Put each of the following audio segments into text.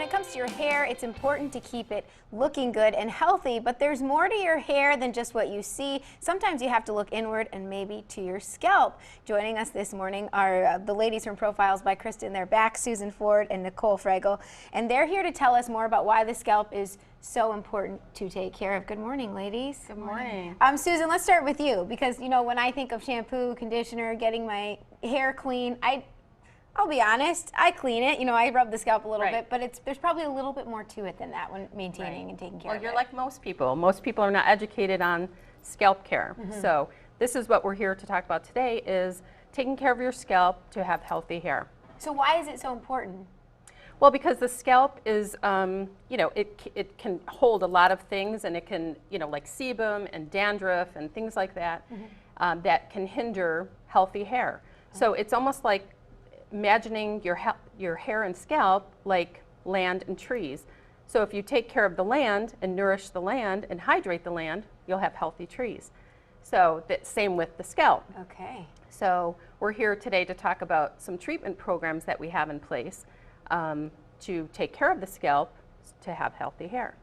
when it comes to your hair, it's important to keep it looking good and healthy, but there's more to your hair than just what you see. Sometimes you have to look inward and maybe to your scalp. Joining us this morning are the ladies from Profiles by Kristin. They're back, Susan Ford and Nicole Fragel, and they're here to tell us more about why the scalp is so important to take care of. Good morning, ladies. Good morning. Susan, let's start with you, because you know when I think of shampoo, conditioner, getting my hair clean, I'll be honest, I clean it. You know, I rub the scalp a little bit, but there's probably a little bit more to it than that when maintaining and taking care of it. Well, you're like most people. Most people are not educated on scalp care. So this is what we're here to talk about today, is taking care of your scalp to have healthy hair. So why is it so important? Well, because the scalp is, you know, it can hold a lot of things, and it can, you know, like sebum and dandruff and things like that, that can hinder healthy hair. So it's almost like imagining your hair and scalp like land and trees. So if you take care of the land and nourish the land and hydrate the land, you'll have healthy trees. So that's same with the scalp. Okay. So we're here today to talk about some treatment programs that we have in place to take care of the scalp to have healthy hair.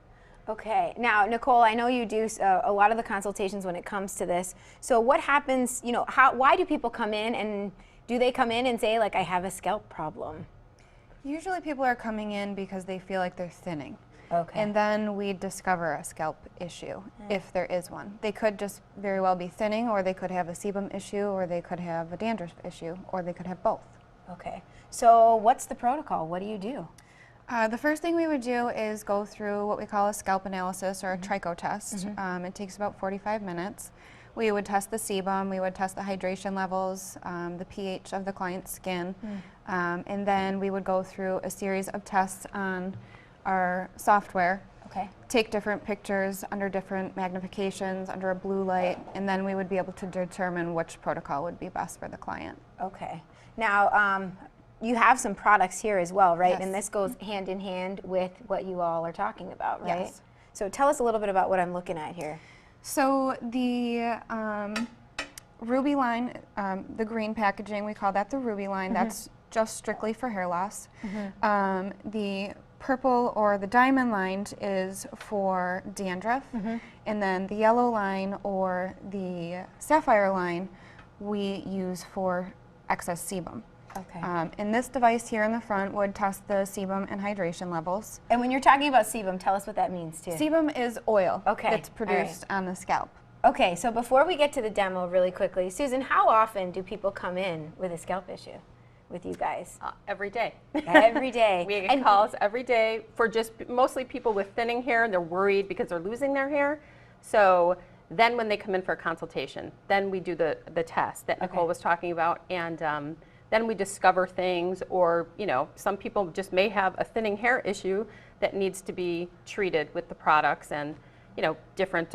Okay. Now, Nicole, I know you do a lot of the consultations when it comes to this. So what happens, you know, why do people come in, and do they come in and say, like, I have a scalp problem? Usually people are coming in because they feel like they're thinning. Okay. And then we discover a scalp issue, if there is one. They could just very well be thinning, or they could have a sebum issue, or they could have a dandruff issue, or they could have both. Okay. So what's the protocol? What do you do? The first thing we would do is go through what we call a scalp analysis, or a tricho test. It takes about 45 minutes. We would test the sebum, we would test the hydration levels, the pH of the client's skin, and then we would go through a series of tests on our software. Okay. Take different pictures under different magnifications, under a blue light, and then we would be able to determine which protocol would be best for the client. Okay. Now, you have some products here as well, right? Yes. And this goes hand in hand with what you all are talking about, right? Yes. So tell us a little bit about what I'm looking at here. So the Ruby line, the green packaging, we call that the Ruby line. That's just strictly for hair loss. The purple or the diamond line is for dandruff, and then the yellow line or the sapphire line we use for excess sebum. Okay. And this device here in the front would test the sebum and hydration levels. And when you're talking about sebum, tell us what that means too. Sebum is oil that's all produced on the scalp. Okay, so before we get to the demo really quickly, Susan, how often do people come in with a scalp issue with you guys? Every day. Every day. We get calls every day for just mostly people with thinning hair, and they're worried because they're losing their hair. So then when they come in for a consultation, then we do the test that Nicole was talking about, and then we discover things, or, you know, some people just may have a thinning hair issue that needs to be treated with the products and, you know, different,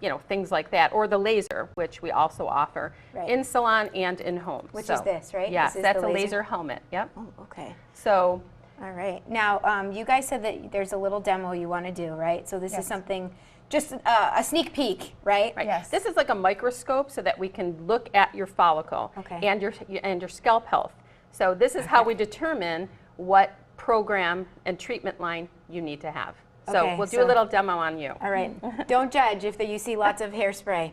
you know, things like that, or the laser, which we also offer in salon and in home. Which is this, right? Yes, This is that's the a laser? laser helmet. Yep. Oh, okay. So, All right. Now, you guys said that there's a little demo you want to do, right? So this is something, just a sneak peek, right? right. Yes. This is like a microscope so that we can look at your follicle and your scalp health. So this is how we determine what program and treatment line you need to have. So Okay, we'll do so- a little demo on you. All right. Don't judge if you see lots of hairspray.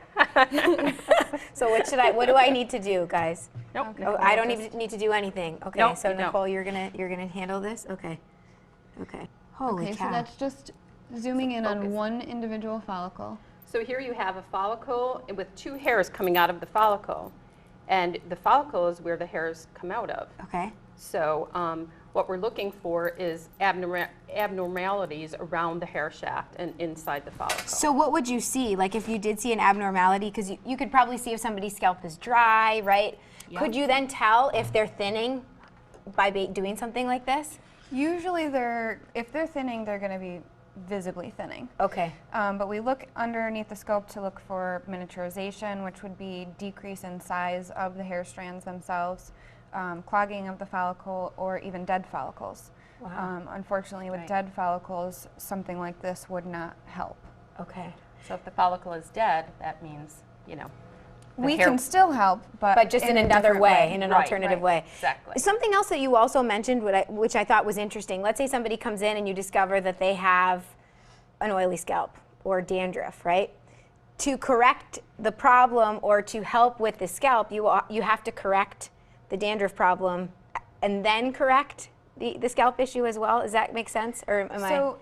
So what do I need to do, guys? Nope. Okay. Oh, I don't even need to do anything. Okay. Nope, So you don't. Nicole, you're gonna handle this. Okay. Okay. Holy Okay, cow. so that's just zooming in on focus. one individual follicle. So here you have a follicle with two hairs coming out of the follicle. And the follicle is where the hairs come out of. Okay. So what we're looking for is abnormalities around the hair shaft and inside the follicle. So what would you see? Like if you did see an abnormality, because you could probably see if somebody's scalp is dry, right? Yeah. Could you then tell if they're thinning by doing something like this? Usually if they're thinning, they're going to be visibly thinning. Okay. But we look underneath the scope to look for miniaturization, which would be decrease in size of the hair strands themselves, clogging of the follicle, or even dead follicles. Wow. Unfortunately, with dead follicles, something like this would not help. Okay. So if the follicle is dead, that means, you know, we hair- can still help, but just in a another different way, in an Right, alternative right. way. Exactly. Something else that you also mentioned, which I thought was interesting. Let's say somebody comes in and you discover that they have an oily scalp or dandruff, right? To correct the problem or to help with the scalp, you have to correct the dandruff problem and then correct the scalp issue as well. Does that make sense? Or am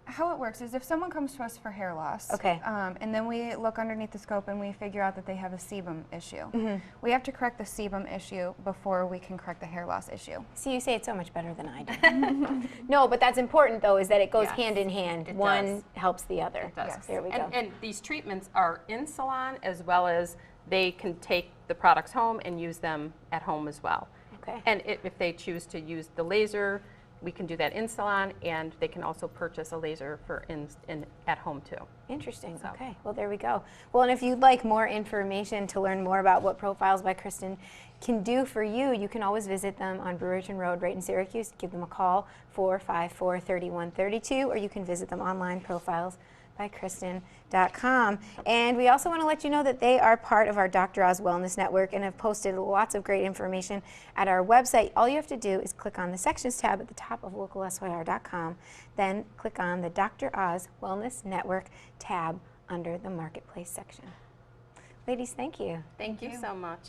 How it works is if someone comes to us for hair loss, Okay. And then we look underneath the scope and we figure out that they have a sebum issue, Mm-hmm. we have to correct the sebum issue before we can correct the hair loss issue. See, you say it so much better than I do. No, but that's important though, is that it goes Yes, hand in hand. it One does. helps the other. It does. Yes. There we go. And these treatments are in salon as well as they can take the products home and use them at home as well. Okay. And if they choose to use the laser, we can do that in salon, and they can also purchase a laser for in at home too. Interesting. So. Okay. Well, there we go. Well, and if you'd like more information to learn more about what Profiles by Kristin can do for you, you can always visit them on Brewerton Road right in Syracuse. Give them a call, 454-3132, or you can visit them online, profilesbykristin.com. And we also want to let you know that they are part of our Dr. Oz Wellness Network and have posted lots of great information at our website. All you have to do is click on the Sections tab at the top of localsyr.com, then click on the Dr. Oz Wellness Network tab under the Marketplace section. Ladies, thank you. Thank you so much.